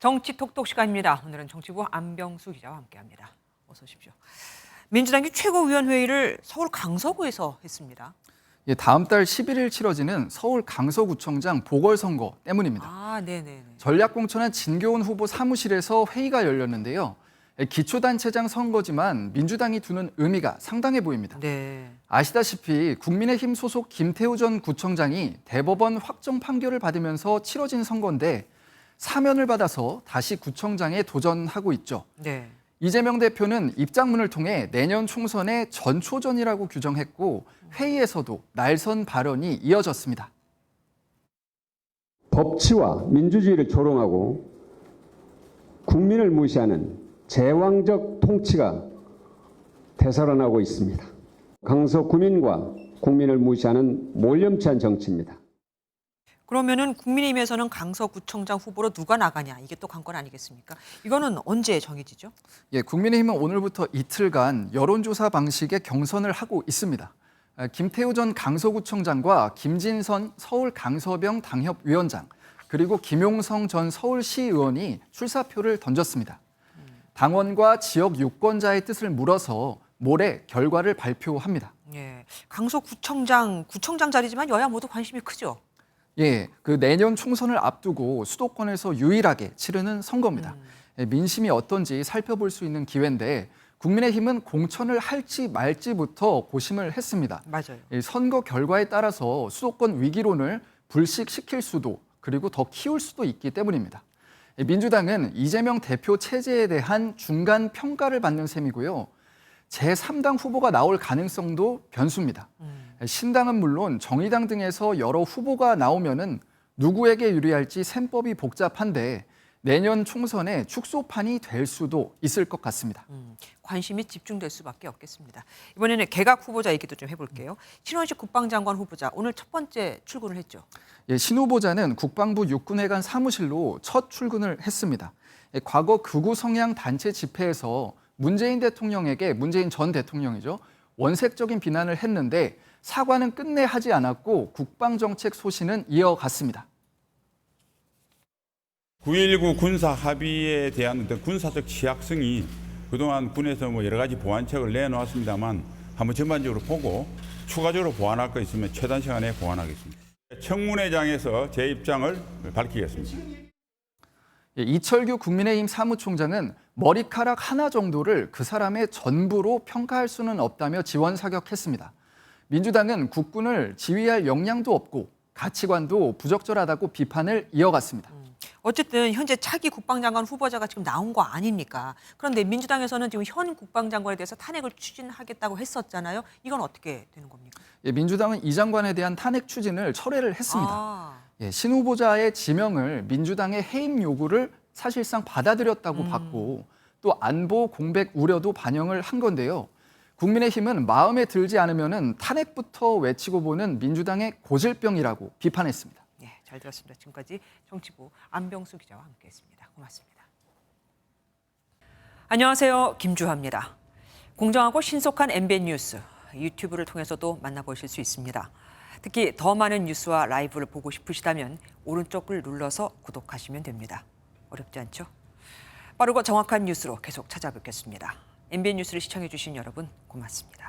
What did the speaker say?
정치 톡톡 시간입니다. 오늘은 정치부 안병수 기자와 함께합니다. 어서 오십시오. 민주당이 최고위원회의를 서울 강서구에서 했습니다. 예, 다음 달 11일 치러지는 서울 강서구청장 보궐선거 때문입니다. 네네. 전략공천한 진교훈 후보 사무실에서 회의가 열렸는데요. 기초단체장 선거지만 민주당이 두는 의미가 상당해 보입니다. 네. 아시다시피 국민의힘 소속 김태우 전 구청장이 대법원 확정 판결을 받으면서 치러진 선거인데 사면을 받아서 다시 구청장에 도전하고 있죠. 네. 이재명 대표는 입장문을 통해 내년 총선의 전초전이라고 규정했고 회의에서도 날선 발언이 이어졌습니다. 법치와 민주주의를 조롱하고 국민을 무시하는 제왕적 통치가 되살아나고 있습니다. 강서구민과 국민을 무시하는 몰염치한 정치입니다. 그러면은 국민의힘에서는 강서구청장 후보로 누가 나가냐, 이게 또 관건 아니겠습니까? 이거는 언제 정해지죠? 예, 국민의힘은 오늘부터 이틀간 여론조사 방식의 경선을 하고 있습니다. 김태우 전 강서구청장과 김진선 서울 강서병 당협위원장 그리고 김용성 전 서울시 의원이 출사표를 던졌습니다. 당원과 지역 유권자의 뜻을 물어서 모레 결과를 발표합니다. 예, 강서구청장 자리지만 여야 모두 관심이 크죠. 예, 그 내년 총선을 앞두고 수도권에서 유일하게 치르는 선거입니다. 민심이 어떤지 살펴볼 수 있는 기회인데 국민의힘은 공천을 할지 말지부터 고심을 했습니다. 맞아요. 선거 결과에 따라서 수도권 위기론을 불식시킬 수도 그리고 더 키울 수도 있기 때문입니다. 민주당은 이재명 대표 체제에 대한 중간 평가를 받는 셈이고요. 제3당 후보가 나올 가능성도 변수입니다. 신당은 물론 정의당 등에서 여러 후보가 나오면은 누구에게 유리할지 셈법이 복잡한데 내년 총선에 축소판이 될 수도 있을 것 같습니다. 관심이 집중될 수밖에 없겠습니다. 이번에는 개각 후보자 얘기도 좀 해볼게요. 신원식 국방장관 후보자 오늘 첫 번째 출근을 했죠. 예, 신 후보자는 국방부 육군회관 사무실로 첫 출근을 했습니다. 과거 극우 성향 단체 집회에서 문재인 전 대통령이죠. 원색적인 비난을 했는데 사과는 끝내 하지 않았고 국방정책 소신은 이어갔습니다. 9.19 군사 합의에 대한 어떤 군사적 취약성이 그동안 군에서 여러 가지 보완책을 내놓았습니다만 한번 전반적으로 보고 추가적으로 보완할 거 있으면 최단 시간에 보완하겠습니다. 청문회장에서 제 입장을 밝히겠습니다. 이철규 국민의힘 사무총장은 머리카락 하나 정도를 그 사람의 전부로 평가할 수는 없다며 지원 사격했습니다. 민주당은 국군을 지휘할 역량도 없고 가치관도 부적절하다고 비판을 이어갔습니다. 어쨌든 현재 차기 국방장관 후보자가 지금 나온 거 아닙니까? 그런데 민주당에서는 지금 현 국방장관에 대해서 탄핵을 추진하겠다고 했었잖아요. 이건 어떻게 되는 겁니까? 예, 민주당은 이 장관에 대한 탄핵 추진을 철회를 했습니다. 예, 신 후보자의 지명을 민주당의 해임 요구를 사실상 받아들였다고 봤고 또 안보 공백 우려도 반영을 한 건데요. 국민의힘은 마음에 들지 않으면은 탄핵부터 외치고 보는 민주당의 고질병이라고 비판했습니다. 네, 잘 들었습니다. 지금까지 정치부 안병수 기자와 함께했습니다. 고맙습니다. 안녕하세요, 김주하입니다. 공정하고 신속한 MBN 뉴스 유튜브를 통해서도 만나보실 수 있습니다. 특히 더 많은 뉴스와 라이브를 보고 싶으시다면 오른쪽을 눌러서 구독하시면 됩니다. 어렵지 않죠? 빠르고 정확한 뉴스로 계속 찾아뵙겠습니다. MBN 뉴스를 시청해 주신 여러분 고맙습니다.